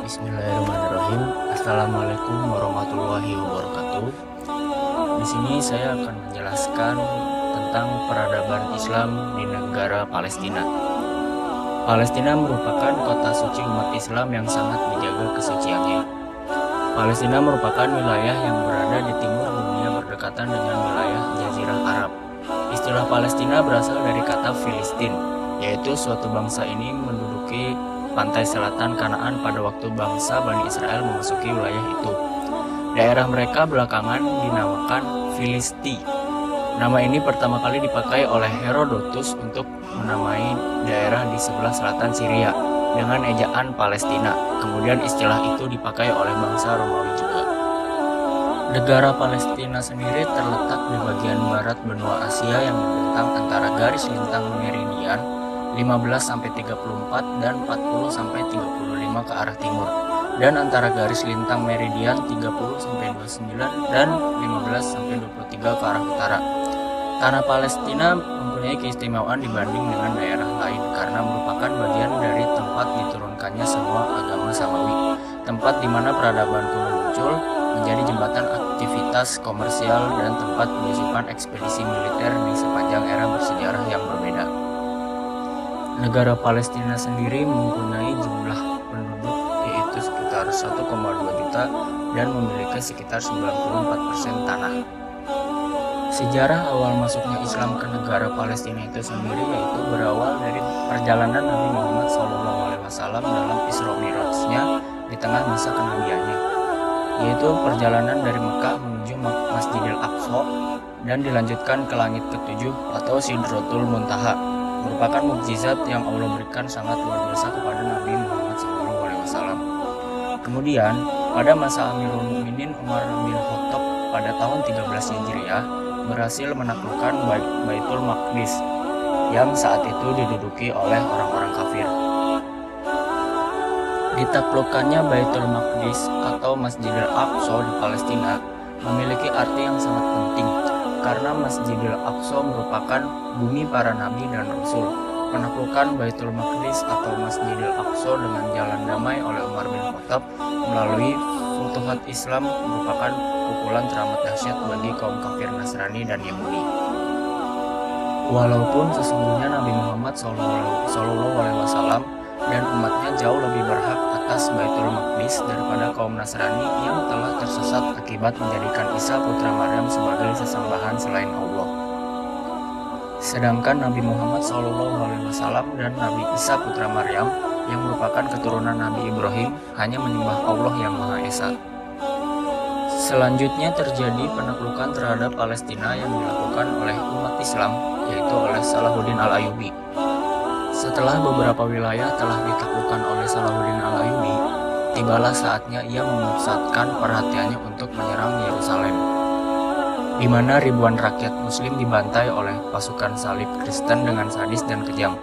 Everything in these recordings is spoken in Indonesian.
Bismillahirrahmanirrahim. Assalamualaikum warahmatullahi wabarakatuh. Di sini saya akan menjelaskan tentang peradaban Islam di negara Palestina. Palestina merupakan kota suci umat Islam yang sangat dijaga kesuciannya. Palestina merupakan wilayah yang berada di timur dunia berdekatan dengan wilayah Jazirah Arab. Istilah Palestina berasal dari kata Filistin, yaitu suatu bangsa ini menduduki pantai selatan Kanaan pada waktu bangsa Bani Israel memasuki wilayah itu. Daerah mereka belakangan dinamakan Filisti. Nama ini pertama kali dipakai oleh Herodotus untuk menamai daerah di sebelah selatan Syria dengan ejaan Palestina. Kemudian istilah itu dipakai oleh bangsa Romawi juga. Negara Palestina sendiri terletak di bagian barat benua Asia yang membentang antara garis lintang meridian 15-34 dan 40-35 ke arah timur, dan antara garis lintang meridian 30-29 dan 15-23 ke arah utara. Tanah Palestina mempunyai keistimewaan dibanding dengan daerah lain karena merupakan bagian dari tempat diturunkannya semua agama samawi, tempat di mana peradaban kuno muncul, menjadi jembatan aktivitas komersial dan tempat penyusupan ekspedisi militer di sepanjang era bersejarah yang berbeda. Negara Palestina sendiri mempunyai jumlah penduduk yaitu sekitar 1,2 juta dan memiliki sekitar 94% tanah. Sejarah awal masuknya Islam ke negara Palestina itu sendiri yaitu berawal dari perjalanan Nabi Muhammad SAW dalam Isra Mi'rajnya di tengah masa kenabiannya, yaitu perjalanan dari Mekah menuju Masjidil Aqsa dan dilanjutkan ke langit ketujuh atau Sidratul Muntaha, merupakan mukjizat yang Allah berikan sangat luar biasa kepada Nabi Muhammad SAW. Kemudian, pada masa Amirul Mukminin Umar bin Khattab pada tahun 13 Hijriah berhasil menaklukkan Baitul Maqdis yang saat itu diduduki oleh orang-orang kafir. Ditaklukkannya Baitul Maqdis atau Masjidil Aqsa di Palestina memiliki arti yang sangat penting karena Masjidil Aqsa merupakan bumi para nabi dan rasul. Penaklukan Baitul Maqdis atau Masjidil Aqsa dengan jalan damai oleh Umar bin Khattab melalui Futuhat Islam merupakan pukulan teramat dahsyat bagi kaum kafir Nasrani dan Yahudi. Walaupun sesungguhnya Nabi Muhammad SAW dan umatnya jauh lebih berhak atas Baitul Maqdis daripada kaum Nasrani yang telah tersesat akibat menjadikan Isa putra Maryam sebagai sesembahan selain Allah. Sedangkan Nabi Muhammad SAW dan Nabi Isa putra Maryam yang merupakan keturunan Nabi Ibrahim hanya menyembah Allah yang Maha Esa. Selanjutnya terjadi penaklukan terhadap Palestina yang dilakukan oleh umat Islam, yaitu oleh Salahuddin Al-Ayyubi. Setelah beberapa wilayah telah ditaklukkan oleh Salahuddin Al-Ayyubi, tibalah saatnya ia memusatkan perhatiannya untuk menyerang Yerusalem, di mana ribuan rakyat Muslim dibantai oleh pasukan salib Kristen dengan sadis dan kejam.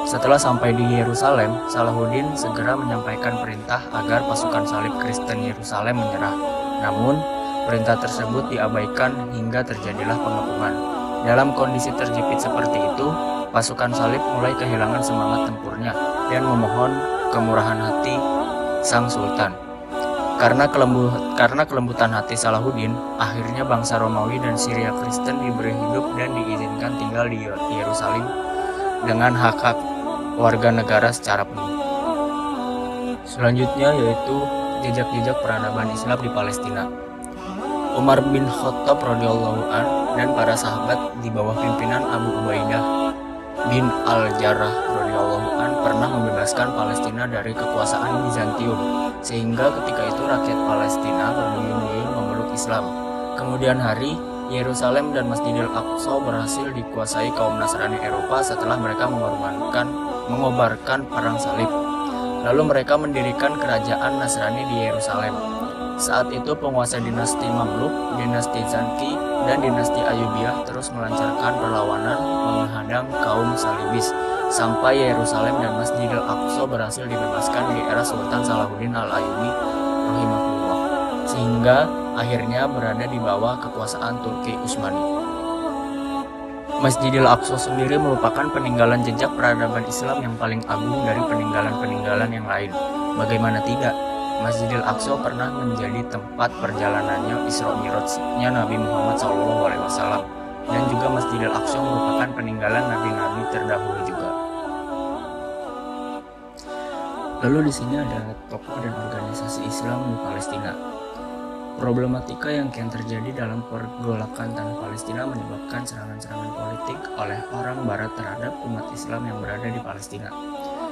Setelah sampai di Yerusalem, Salahuddin segera menyampaikan perintah agar pasukan salib Kristen Yerusalem menyerah. Namun, perintah tersebut diabaikan hingga terjadilah pengepungan. Dalam kondisi terjepit seperti itu, pasukan salib mulai kehilangan semangat tempurnya dan memohon kemurahan hati sang sultan. Karena kelembutan hati Salahuddin, akhirnya bangsa Romawi dan Syria Kristen diberi hidup dan diizinkan tinggal di Yerusalem dengan hak-hak warga negara secara penuh. Selanjutnya yaitu jejak-jejak peradaban Islam di Palestina. Umar bin Khattab radhiyallahu an dan para sahabat di bawah pimpinan Abu Ubaidah bin Al-Jarrah radhiyallahu an pernah membebaskan Palestina dari kekuasaan Bizantium, sehingga ketika itu rakyat Palestina berduyun-duyun memeluk Islam. Kemudian hari, Yerusalem dan Masjidil Aqsa berhasil dikuasai kaum Nasrani Eropa setelah mereka mengobarkan perang salib. Lalu mereka mendirikan kerajaan Nasrani di Yerusalem. Saat itu penguasa dinasti Mamluk, dinasti Zanki, dan dinasti Ayyubiyah terus melancarkan perlawanan menghadang kaum salibis sampai Yerusalem dan Masjidil Aqsa berhasil dibebaskan di era Sultan Salahuddin Al-Ayyubi rahimahullah, sehingga akhirnya berada di bawah kekuasaan Turki Utsmani. Masjidil Aqsa sendiri merupakan peninggalan jejak peradaban Islam yang paling agung dari peninggalan-peninggalan yang lain. Bagaimana tidak? Masjidil Aqsa pernah menjadi tempat perjalanannya Isra Mi'rajnya Nabi Muhammad SAW, dan juga Masjidil Aqsa merupakan peninggalan nabi-nabi terdahulu juga. Lalu di sini ada tokoh dan organisasi Islam di Palestina. Problematika yang kian terjadi dalam pergolakan tanah Palestina menyebabkan serangan-serangan politik oleh orang Barat terhadap umat Islam yang berada di Palestina,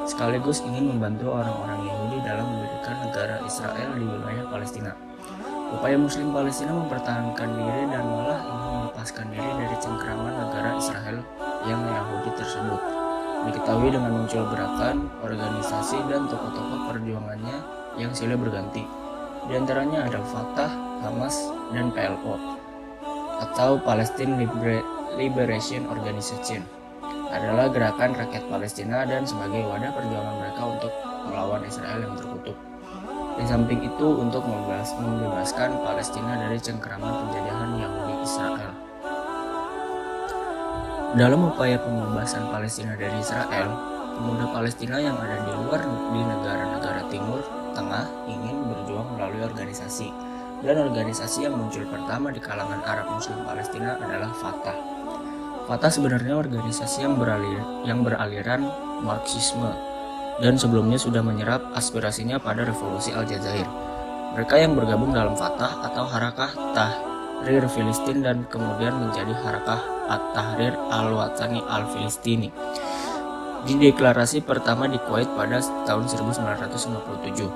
sekaligus ingin membantu orang-orang Yahudi dalam mendirikan negara Israel di wilayah Palestina. Upaya Muslim Palestina mempertahankan diri dan malah ingin melepaskan diri dari cengkraman negara Israel yang Yahudi tersebut diketahui dengan muncul gerakan, organisasi, dan tokoh-tokoh perjuangannya yang silih berganti. Di antaranya ada Fatah, Hamas, dan PLO atau Palestine Liberation Organization, adalah gerakan rakyat Palestina dan sebagai wadah perjuangan mereka untuk melawan Israel yang terkutuk. Di samping itu untuk membebaskan Palestina dari cengkraman penjajahan Yahudi Israel. Dalam upaya pembebasan Palestina dari Israel, pemuda Palestina yang ada di luar di negara-negara Timur Tengah ingin berjuang melalui organisasi, dan organisasi yang muncul pertama di kalangan Arab Muslim Palestina adalah Fatah. Fatah sebenarnya organisasi yang beraliran Marxisme dan sebelumnya sudah menyerap aspirasinya pada revolusi Aljazair. Mereka yang bergabung dalam Fatah atau Harakah Tahrir Filistin dan kemudian menjadi Harakah At-Tahrir Al-Watsani Al-Filistini. Di deklarasi pertama di Kuwait pada tahun 1957,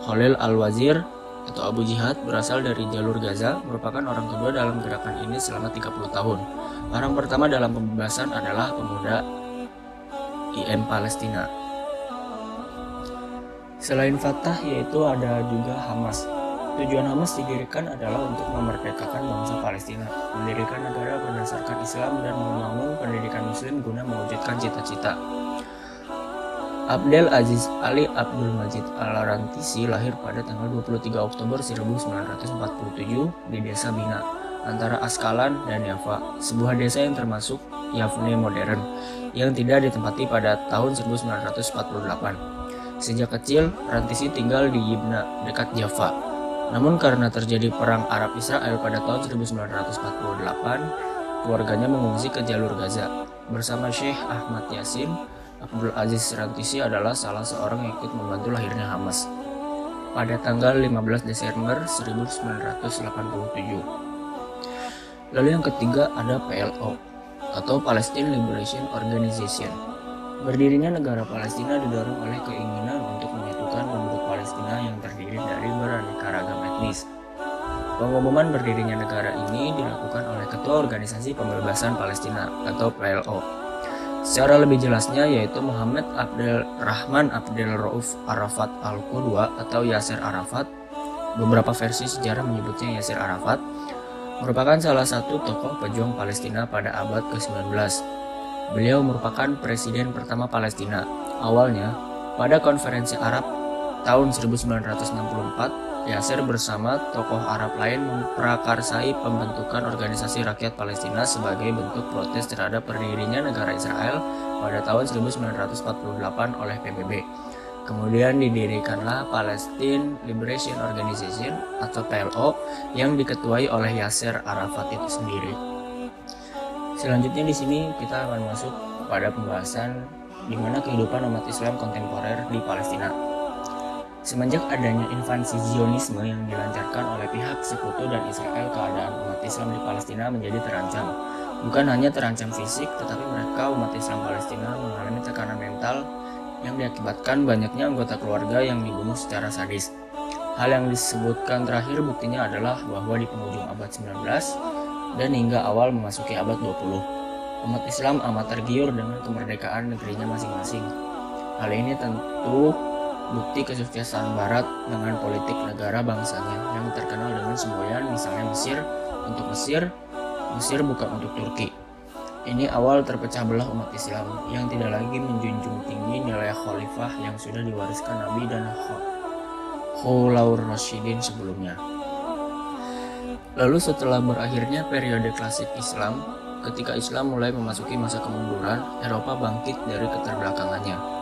Khalil Al-Wazir atau Abu Jihad berasal dari jalur Gaza, merupakan orang kedua dalam gerakan ini selama 30 tahun. Orang pertama dalam pembebasan adalah pemuda IM Palestina. Selain Fatah, yaitu ada juga Hamas. Tujuan Hamas didirikan adalah untuk memerdekakan bangsa Palestina, mendirikan negara berdasarkan Islam, dan membangun pendidikan Muslim guna mewujudkan cita-cita. Abdel Aziz Ali Abdul Majid Al-Rantisi lahir pada tanggal 23 Oktober 1947 di desa Bina, antara Askalan dan Yafa, sebuah desa yang termasuk Yavne modern, yang tidak ditempati pada tahun 1948. Sejak kecil, Rantisi tinggal di Yibna, dekat Jaffa. Namun karena terjadi perang Arab Israel pada tahun 1948, keluarganya mengungsi ke jalur Gaza. Bersama Syekh Ahmad Yasin, Abdul Aziz Rantisi adalah salah seorang yang ikut membantu lahirnya Hamas pada tanggal 15 Desember 1987. Lalu yang ketiga ada PLO atau Palestine Liberation Organization. Berdirinya negara Palestina didorong oleh keinginan untuk menyatukan penduduk Palestina yang terdiri dari beraneka ragam etnis. Pengumuman berdirinya negara ini dilakukan oleh Ketua Organisasi Pembebasan Palestina atau PLO. Secara lebih jelasnya yaitu Muhammad Abdel Rahman Abdel Rauf Arafat Al-Qudwa atau Yasser Arafat. Beberapa versi sejarah menyebutnya Yasser Arafat, merupakan salah satu tokoh pejuang Palestina pada abad ke-19. Beliau merupakan presiden pertama Palestina. Awalnya, pada konferensi Arab tahun 1964, Yasser bersama tokoh Arab lain memprakarsai pembentukan organisasi rakyat Palestina sebagai bentuk protes terhadap berdirinya negara Israel pada tahun 1948 oleh PBB. Kemudian didirikanlah Palestine Liberation Organization atau PLO yang diketuai oleh Yasser Arafat itu sendiri. Selanjutnya di sini kita akan masuk pada pembahasan di mana kehidupan umat Islam kontemporer di Palestina. Semenjak adanya invasi Zionisme yang dilancarkan oleh pihak sekutu dan Israel, keadaan umat Islam di Palestina menjadi terancam. Bukan hanya terancam fisik, tetapi mereka umat Islam Palestina mengalami tekanan mental yang diakibatkan banyaknya anggota keluarga yang dibunuh secara sadis. Hal yang disebutkan terakhir buktinya adalah bahwa di penghujung abad 19 dan hingga awal memasuki abad 20, umat Islam amat tergiur dengan kemerdekaan negerinya masing-masing. Hal ini tentu bukti kesuksesan Barat dengan politik negara bangsanya yang terkenal dengan semboyan, misalnya Mesir untuk Mesir, Mesir bukan untuk Turki. Ini awal terpecah belah umat Islam yang tidak lagi menjunjung tinggi nilai khalifah yang sudah diwariskan Nabi dan Khulafaur Rasyidin sebelumnya. Lalu setelah berakhirnya periode klasik Islam, ketika Islam mulai memasuki masa kemunduran, Eropa bangkit dari keterbelakangannya.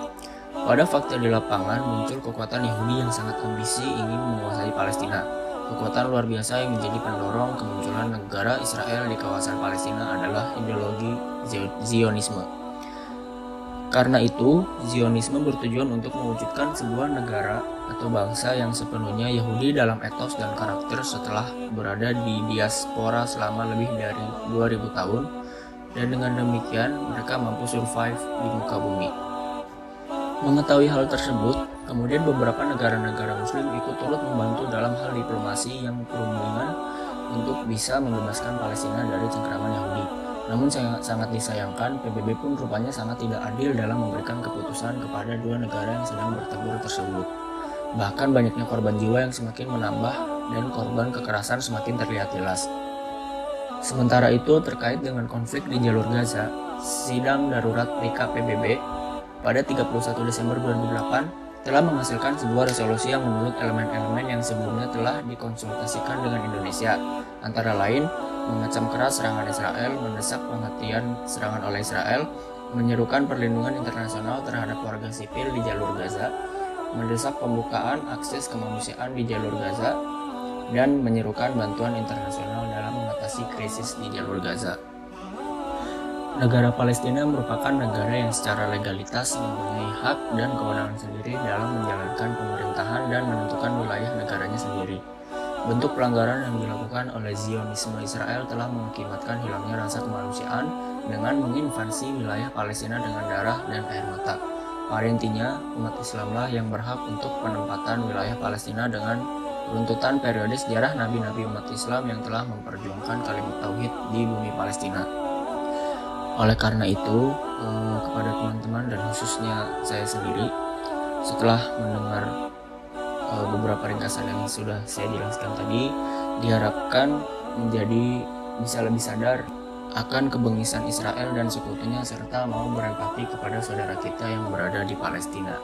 Pada fakta di lapangan, muncul kekuatan Yahudi yang sangat ambisi ingin menguasai Palestina. Kekuatan luar biasa yang menjadi pendorong kemunculan negara Israel di kawasan Palestina adalah ideologi Zionisme. Karena itu, Zionisme bertujuan untuk mewujudkan sebuah negara atau bangsa yang sepenuhnya Yahudi dalam etos dan karakter setelah berada di diaspora selama lebih dari 2000 tahun, dan dengan demikian mereka mampu survive di muka bumi. Mengetahui hal tersebut, kemudian beberapa negara-negara muslim ikut turut membantu dalam hal diplomasi yang perundingan untuk bisa membebaskan Palestina dari cengkraman Yahudi. Namun sangat disayangkan, PBB pun rupanya sangat tidak adil dalam memberikan keputusan kepada dua negara yang sedang bertempur tersebut. Bahkan banyaknya korban jiwa yang semakin menambah dan korban kekerasan semakin terlihat jelas. Sementara itu, terkait dengan konflik di jalur Gaza, sidang darurat PKPBB pada 31 Desember 2008 telah menghasilkan sebuah resolusi yang menurut elemen-elemen yang sebelumnya telah dikonsultasikan dengan Indonesia, antara lain mengecam keras serangan Israel, mendesak penghentian serangan oleh Israel, menyerukan perlindungan internasional terhadap warga sipil di jalur Gaza, mendesak pembukaan akses kemanusiaan di jalur Gaza, dan menyerukan bantuan internasional dalam mengatasi krisis di jalur Gaza. Negara Palestina merupakan negara yang secara legalitas mempunyai hak dan kewenangan sendiri dalam menjalankan pemerintahan dan menentukan wilayah negaranya sendiri. Bentuk pelanggaran yang dilakukan oleh Zionisme Israel telah mengakibatkan hilangnya rasa kemanusiaan dengan menginvasi wilayah Palestina dengan darah dan air mata. Pada intinya, umat Islamlah yang berhak untuk penempatan wilayah Palestina dengan runtutan periode sejarah nabi-nabi umat Islam yang telah memperjuangkan kalimat tauhid di bumi Palestina. Oleh karena itu, kepada teman-teman dan khususnya saya sendiri, setelah mendengar beberapa ringkasan yang sudah saya jelaskan tadi, diharapkan menjadi bisa lebih sadar akan kebengisan Israel dan sekutunya serta mau berempati kepada saudara kita yang berada di Palestina.